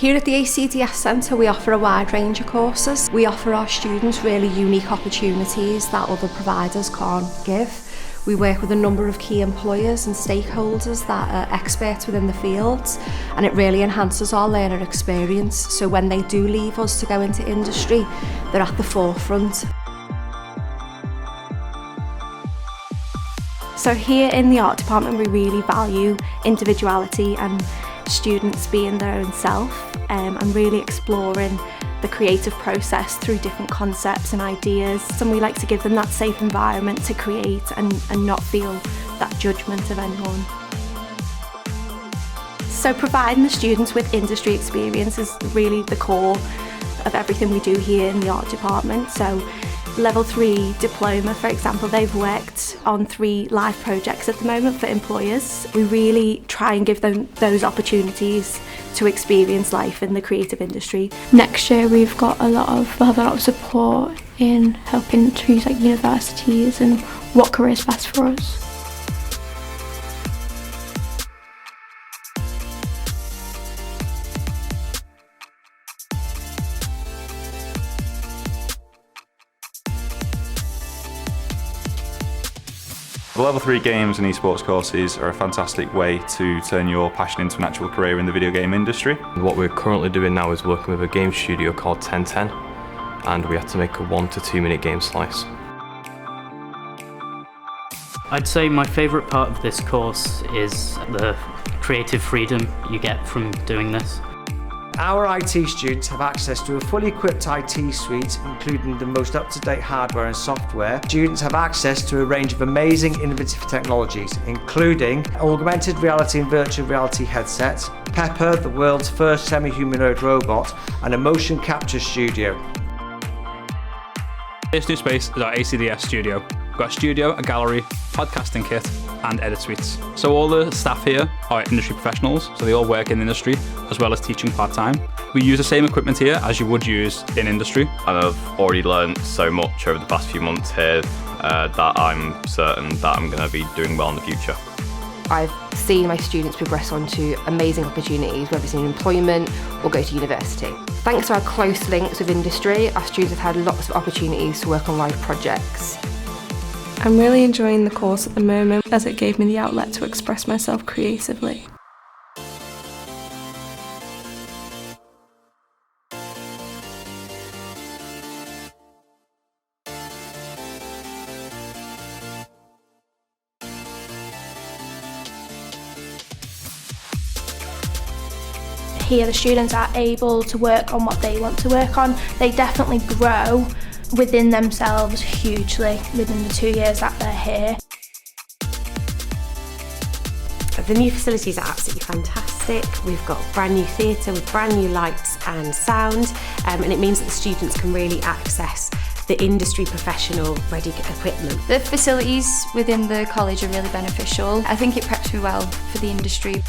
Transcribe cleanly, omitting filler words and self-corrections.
Here at the ACDS Centre we offer a wide range of courses. We offer our students really unique opportunities that other providers can't give. We work with a number of key employers and stakeholders that are experts within the fields, and it really enhances our learner experience, so when they do leave us to go into industry, they're at the forefront. So here in the art department we really value individuality and students being their own self and really exploring the creative process through different concepts and ideas, and we like to give them that safe environment to create and not feel that judgment of anyone. So providing the students with industry experience is really the core of everything we do here in the art department. So Level 3 diploma, for example, they've worked on 3 live projects at the moment for employers. We really try and give them those opportunities to experience life in the creative industry. Next year we'll have a lot of support in helping to choose like universities and what career is best for us. The Level 3 games and esports courses are a fantastic way to turn your passion into an actual career in the video game industry. What we're currently doing now is working with a game studio called 1010, and we have to make a 1 to 2 minute game slice. I'd say my favourite part of this course is the creative freedom you get from doing this. Our IT students have access to a fully equipped IT suite, including the most up-to-date hardware and software. Students have access to a range of amazing innovative technologies, including augmented reality and virtual reality headsets, Pepper, the world's first semi-humanoid robot, and a motion capture studio. This new space is our ACDS studio. We've got a studio, a gallery, podcasting kit and edit suites. So all the staff here are industry professionals, so they all work in the industry as well as teaching part-time. We use the same equipment here as you would use in industry. And I've already learned so much over the past few months here that I'm certain that I'm going to be doing well in the future. I've seen my students progress on to amazing opportunities, whether it's in employment or go to university. Thanks to our close links with industry, our students have had lots of opportunities to work on live projects. I'm really enjoying the course at the moment as it gave me the outlet to express myself creatively. Here the students are able to work on what they want to work on. They definitely grow within themselves hugely within the 2 years that they're here. The new facilities are absolutely fantastic. We've got brand new theatre with brand new lights and sound, and it means that the students can really access the industry professional ready equipment. The facilities within the college are really beneficial. I think it preps me well for the industry.